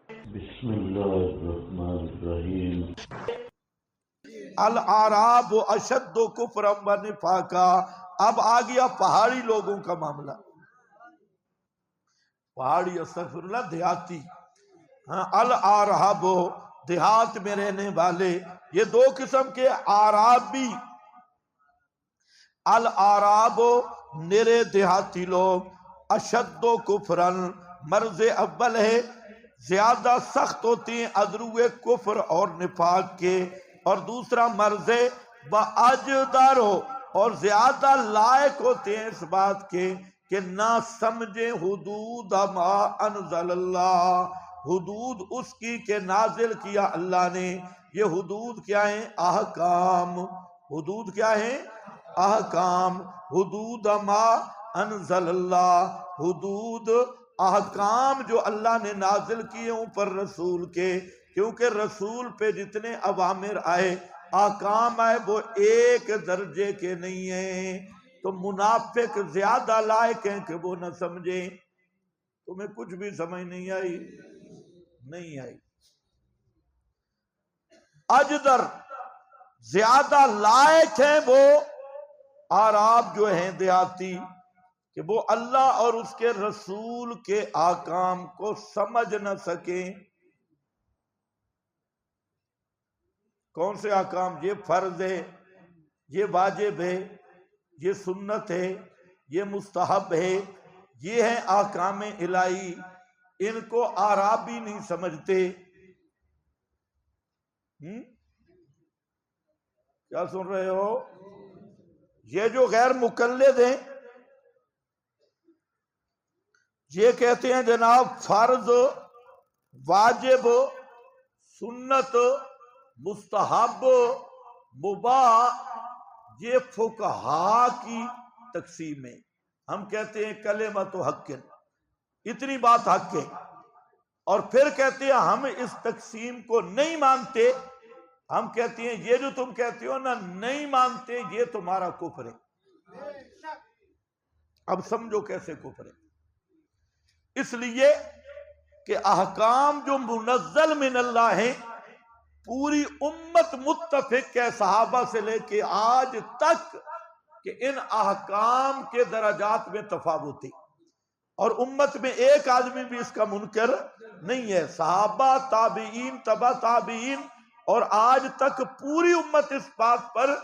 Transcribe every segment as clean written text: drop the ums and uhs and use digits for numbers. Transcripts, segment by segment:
بسم اللہ الرحمن الرحیم۔ الاعراب اشد کفرا و نفاقا۔ اب آ گیا پہاڑی لوگوں کا معاملہ، پہاڑی استغفر اللہ دیہاتی، ہاں الاعراب دیہات میں رہنے والے، یہ دو قسم کے اعرابی، الاعراب نرے دیہاتی لوگ، اشد کفرن مرض اول ہے، زیادہ سخت ہوتی ہیں ادرو کفر اور نفاق کے، اور دوسرا مرض و اجدر ہو، اور زیادہ لائق ہوتے ہیں اس بات کے کہ نہ سمجھیں حدود ما انزل اللہ، حدود اس کی کہ نازل کیا اللہ نے۔ یہ حدود کیا ہیں؟ احکام۔ حدود کیا ہیں؟ احکام۔ حدود ما انزل اللہ، حدود احکام جو اللہ نے نازل کیے اوپر رسول کے، کیونکہ رسول پہ جتنے اوامر آئے، احکام آئے، وہ ایک درجے کے نہیں ہیں، تو منافق زیادہ لائق ہیں کہ وہ نہ سمجھیں۔ تمہیں کچھ بھی سمجھ نہیں آئی؟ نہیں آئی۔ اجدر زیادہ لائق ہیں وہ اعراب جو ہیں دیہاتی، کہ وہ اللہ اور اس کے رسول کے احکام کو سمجھ نہ سکیں۔ کون سے احکام؟ یہ فرض ہے، یہ واجب ہے، یہ سنت ہے، یہ مستحب ہے، یہ ہیں احکام الہی، ان کو اعرابی نہیں سمجھتے۔ کیا سن رہے ہو؟ یہ جو غیر مقلد ہیں، یہ کہتے ہیں جناب فرض، واجب، سنت، مستحب، مباح، یہ فقہا کی تقسیم ہے۔ ہم کہتے ہیں کلمۃ حق، اتنی بات حق ہے، اور پھر کہتے ہیں ہم اس تقسیم کو نہیں مانتے، ہم کہتے ہیں یہ جو تم کہتے ہو نا نہیں مانتے، یہ تمہارا کفر ہے۔ اب سمجھو کیسے کفر ہے۔ اس لیے کہ احکام جو منزل من اللہ ہیں، پوری امت متفق ہے صحابہ سے لے کے آج تک کہ ان احکام کے درجات میں تفاوت ہے، اور امت میں ایک آدمی بھی اس کا منکر نہیں ہے، صحابہ، تابعین، تبع تابعین، اور آج تک پوری امت اس بات پر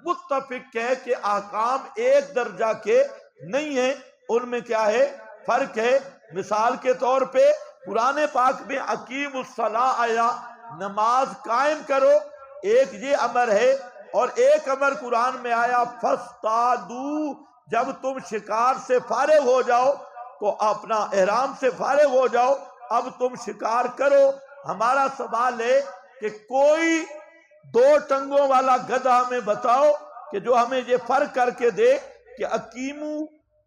متفق ہے کہ احکام ایک درجہ کے نہیں ہیں، ان میں کیا ہے؟ فرق ہے۔ مثال کے طور پہ قرآن پاک میں اقیم الصلاۃ آیا، نماز قائم کرو، ایک یہ امر ہے، اور ایک امر قرآن میں آیا فاصطادوا، جب تم شکار سے فارغ ہو جاؤ تو اپنا احرام سے فارغ ہو جاؤ، اب تم شکار کرو۔ ہمارا سوال ہے کہ کوئی دو ٹنگوں والا گدھا ہمیں بتاؤ کہ جو ہمیں یہ فرق کر کے دے کہ اقیمو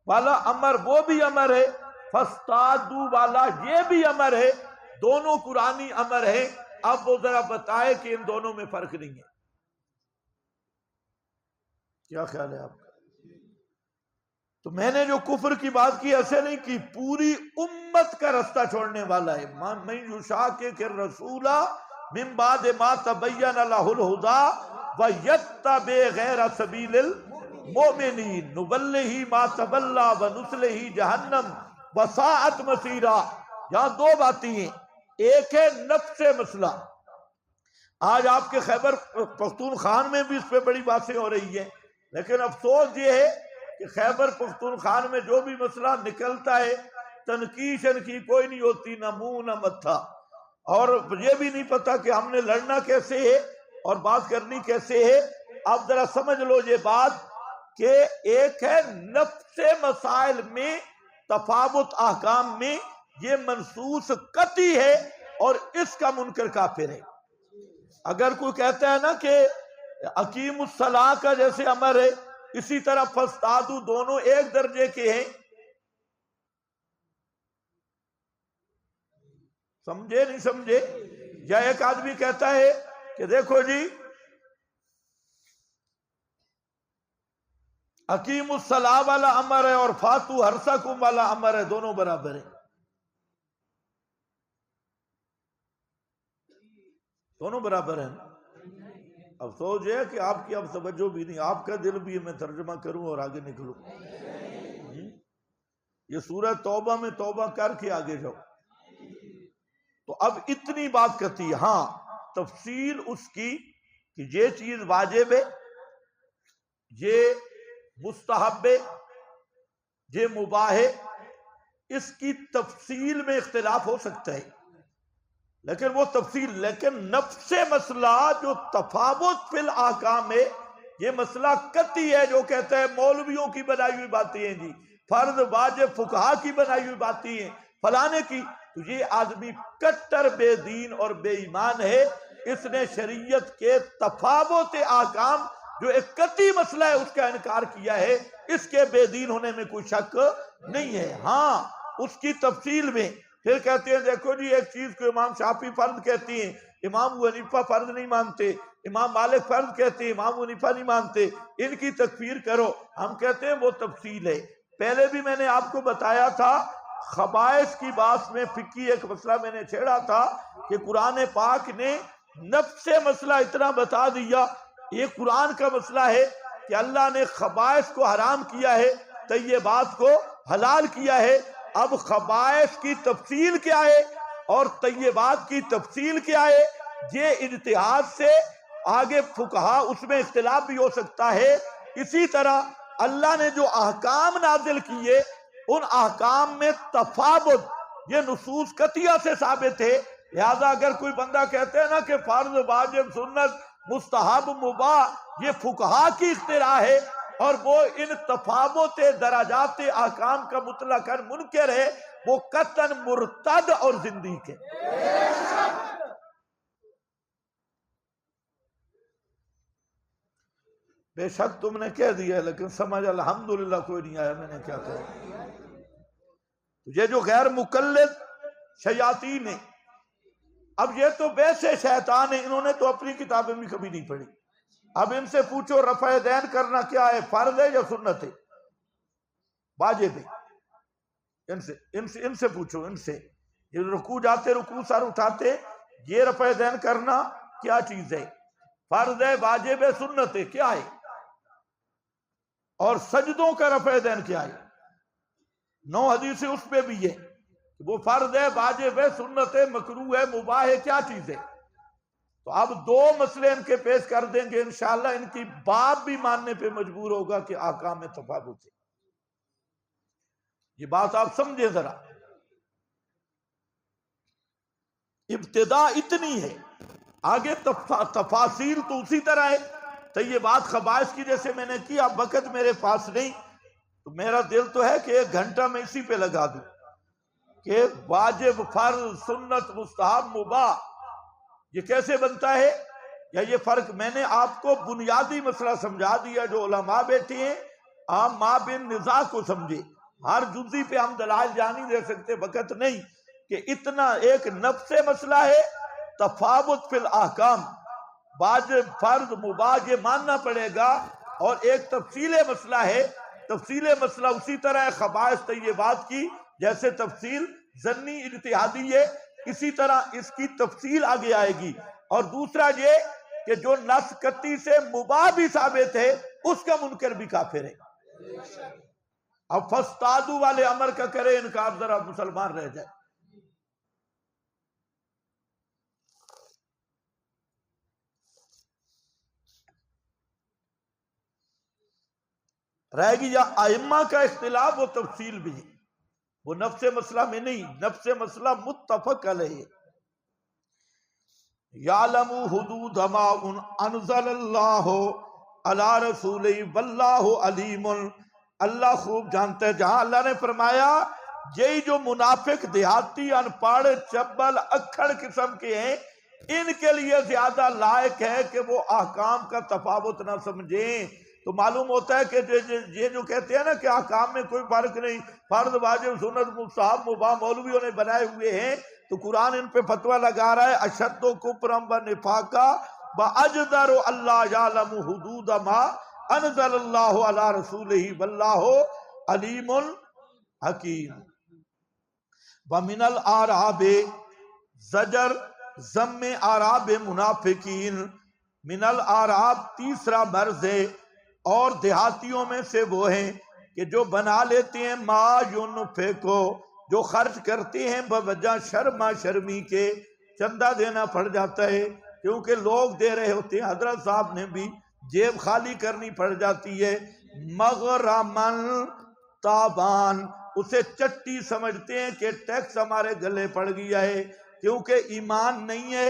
والا امر وہ بھی امر ہے، فاصطادوا والا یہ بھی امر ہے، دونوں قرآنی امر ہیں، اب وہ ذرا بتائے کہ ان دونوں میں فرق نہیں ہے۔ کیا خیال ہے آپ کا؟ تو میں نے جو کفر کی بات کی ایسے نہیں کی، پوری امت کا رستہ چھوڑنے والا ہے۔ من یشاقق الرسول من بعد ما تبین له الہدی ویتبع غیر سبیل المؤمنین نولہ ما تولی ونصلہ جہنم وساءت مصیرا۔ یہاں دو باتیں ہیں، ایک ہے نفس مسئلہ، آج آپ کے خیبر پختونخوا میں بھی اس پہ بڑی باتیں ہو رہی ہیں، لیکن افسوس یہ ہے کہ خیبر پختونخوا میں جو بھی مسئلہ نکلتا ہے تنقید کی کوئی نہیں ہوتی، نہ منہ نہ متھا، اور یہ بھی نہیں پتا کہ ہم نے لڑنا کیسے ہے اور بات کرنی کیسے ہے۔ اب ذرا سمجھ لو یہ بات کہ ایک ہے نفس مسائل میں تفاوت، احکام میں یہ منصوص قطعی ہے، اور اس کا منکر کافر ہے۔ اگر کوئی کہتا ہے نا کہ اقیم الصلاۃ کا جیسے امر ہے اسی طرح فاصطادوا دونوں ایک درجے کے ہیں، سمجھے نہیں سمجھے؟ یا ایک آدمی کہتا ہے کہ دیکھو جی اقیم الصلاۃ والا امر ہے اور فاتوا حرثکم والا امر ہے، دونوں برابر ہیں۔ دونوں برابر ہیں. افسوس یہ ہے کہ آپ کی اب توجہ بھی نہیں, آپ کا دل بھی میں ترجمہ کروں اور آگے نکلوں. یہ سورہ توبہ میں توبہ کر کے آگے جاؤ. تو اب اتنی بات کرتی ہے. ہاں تفصیل اس کی کہ یہ چیز واجب ہے, یہ مستحب ہے, یہ مباح ہے, اس کی تفصیل میں اختلاف ہو سکتا ہے, لیکن وہ تفصیل. لیکن نفس مسئلہ جو تفاوت فی الاحکام ہے, یہ مسئلہ قطعی ہے. جو کہتا ہے مولویوں کی بنائی ہوئی باتیں ہیں جی, فرض واجب فقہا کی بنائی ہوئی باتیں ہیں, فلانے کی, تو یہ آدمی کٹر بے دین اور بے ایمان ہے. اس نے شریعت کے تفاوت احکام جو ایک قطعی مسئلہ ہے اس کا انکار کیا ہے. اس کے بے دین ہونے میں کوئی شک نہیں ہے. ہاں اس کی تفصیل میں پھر کہتے ہیں دیکھو جی ایک چیز کو امام شافعی فرض کہتی ہیں, امام ابو حنیفہ فرض نہیں مانتے, امام مالک فرض کہتے ہیں, امام ابو حنیفہ نہیں مانتے, ان کی تکفیر کرو. ہم کہتے ہیں وہ تفصیل ہے. پہلے بھی میں نے آپ کو بتایا تھا خبائث کی بات میں فقہی ایک مسئلہ میں نے چھیڑا تھا کہ قرآن پاک نے نفس مسئلہ اتنا بتا دیا. یہ قرآن کا مسئلہ ہے کہ اللہ نے خبائث کو حرام کیا ہے, طیبات کو حلال کیا ہے. اب خبائث کی تفصیل کیا ہے اور طیبات کی تفصیل کیا ہے, یہ اجتہاد سے آگے فقہا اس میں اختلاف بھی ہو سکتا ہے. اسی طرح اللہ نے جو احکام نازل کیے ان احکام میں تفاوت یہ نصوص قطعیہ سے ثابت ہے. لہذا اگر کوئی بندہ کہتے ہیں نا کہ فرض واجب سنت مستحب مباح یہ فقہا کی اختراع ہے اور وہ ان تفاوت درجات احکام کا مطلقاً منکر ہے, وہ قطعاً مرتد اور زندیق ہے. بے شک تم نے کہہ دیا لیکن سمجھ الحمدللہ کوئی نہیں آیا. میں نے کیا کہا, یہ جو غیر مقلد شیاطین ہیں, اب یہ تو ویسے شیطان ہیں, انہوں نے تو اپنی کتابیں بھی کبھی نہیں پڑھی. اب ان سے پوچھو رفع دین کرنا کیا ہے, فرض ہے یا سنت ہے, واجب ہے. ان سے پوچھو, ان سے یہ رکوع جاتے رکوع سر اٹھاتے, یہ رفع دین کرنا کیا چیز ہے, فرض ہے واجب ہے سنت ہے, کیا ہے, اور سجدوں کا رفع دین کیا ہے. 9 حدیثیں اس پہ بھی ہے, وہ فرض ہے واجب ہے سنت ہے مکروہ ہے مباح ہے, کیا چیز ہے. تو اب 2 مسئلے ان کے پیش کر دیں گے انشاءاللہ, ان کی باپ بھی ماننے پہ مجبور ہوگا کہ احکام میں تفاوت ہے. یہ بات آپ سمجھے ذرا. ابتدا اتنی ہے, آگے تفاصیل تو اسی طرح ہے. تو یہ بات خبائث کی جیسے میں نے کی, اب وقت میرے پاس نہیں, تو میرا دل تو ہے کہ 1 گھنٹہ میں اسی پہ لگا دوں کہ واجب فرض سنت مستحب مباح یہ کیسے بنتا ہے, یا یہ فرق. میں نے آپ کو بنیادی مسئلہ سمجھا دیا. جو علماء بیٹھے ہیں آپ ماں بن نزاع کو سمجھے, ہر جزی پہ ہم دلائل جانی دے سکتے, وقت نہیں. کہ اتنا ایک نفس مسئلہ ہے تفاوت فی الاحکام, واجب فرض مباح یہ ماننا پڑے گا, اور ایک تفصیل مسئلہ ہے. تفصیل مسئلہ اسی طرح ہے خبائث طیبات کی جیسے تفصیل ظنی اجتہادی ہے, اسی طرح اس کی تفصیل آگے آئے گی. اور دوسرا یہ کہ جو نص قطعی سے مباح بھی ثابت ہے اس کا منکر بھی کافر ہے. اب فاستادو والے امر کا کرے انکار, ذرا مسلمان رہ جائے. رہ گی یا ائمہ کا اختلاف, وہ تفصیل بھی ہے, وہ نفس مسئلہ میں نہیں, نفس مسئلہ متفق علیہ. یعلم حدود ما انزل اللہ علی رسولہ واللہ علیم. اللہ خوب جانتے ہیں, جہاں اللہ نے فرمایا یہی جو منافق دیہاتی ان پڑھ چبل اکھڑ قسم کے ہیں ان کے لیے زیادہ لائق ہے کہ وہ احکام کا تفاوت نہ سمجھیں. تو معلوم ہوتا ہے کہ یہ جو کہتے ہیں نا کہ احکام میں کوئی فرق نہیں, فرض واجب سنت مستحب مباح مولویوں نے بنائے ہوئے ہیں, تو قرآن ان پہ فتویٰ لگا رہا ہے اشد کفرا و نفاقا واجدر اللہ یعلم حدود ما انزل اللہ علی رسولہ واللہ علیم حکیم. ومن الاعراب زجر ضم اعراب منافقین، من الاعراب تیسرا مرض ہے، اور دیہاتیوں میں سے وہ ہیں کہ جو بنا لیتے ہیں ما ينفقو، جو خرچ کرتے ہیں بوجہ شرما شرمی کے، چندہ دینا پڑ جاتا ہے کیونکہ لوگ دے رہے ہوتے ہیں، حضرت صاحب نے بھی جیب خالی کرنی پڑ جاتی ہے، مغرمن تابان، اسے چٹی سمجھتے ہیں کہ ٹیکس ہمارے گلے پڑ گیا ہے، کیونکہ ایمان نہیں ہے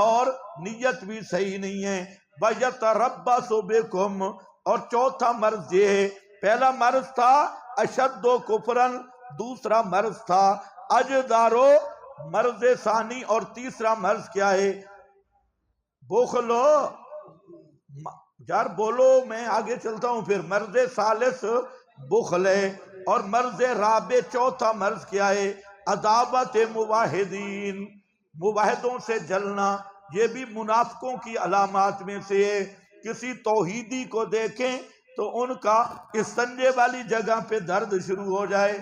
اور نیت بھی صحیح نہیں ہے۔ وَيَتَرَبَّصُ بِكُمْ، اور چوتھا مرض یہ ہے، پہلا مرض تھا اشد و کفرن، دوسرا مرض تھا اجدارو، مرض ثانی، اور تیسرا مرض کیا ہے؟ بخلو، یار بولو، میں آگے چلتا ہوں پھر۔ مرض ثالث بخل ہے، اور مرض رابع چوتھا مرض کیا ہے؟ عداوت مواحدین، مواحدوں سے جلنا، یہ بھی منافقوں کی علامات میں سے ہے۔ کسی توحیدی کو دیکھیں تو ان کا استنجے والی جگہ پہ درد شروع ہو جائے،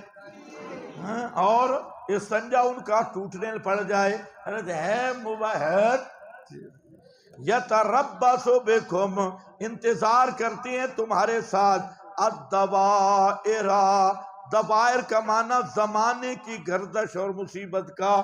اور استنجا ان کا ٹوٹنے پڑ جائے، ہے مواحد۔ یتربص بکم، انتظار کرتے ہیں تمہارے ساتھ، الدوائر، دوائر کا معنی زمانے کی گردش اور مصیبت کا،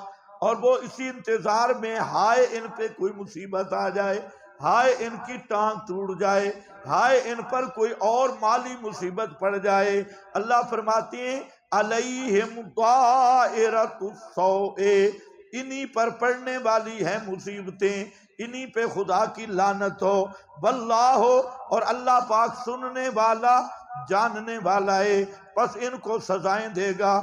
اور وہ اسی انتظار میں ہائے ان پہ کوئی مصیبت آ جائے، ہائے ان کی ٹانگ ٹوٹ جائے، ہائے ان پر کوئی اور مالی مصیبت پڑ جائے۔ اللہ فرماتے ہیں علیہم طائرۃ السوء، انہی پر پڑنے والی ہیں مصیبتیں، انہی پہ خدا کی لعنت ہو، واللہ، اور اللہ پاک سننے والا جاننے والا ہے، پس ان کو سزائیں دے گا۔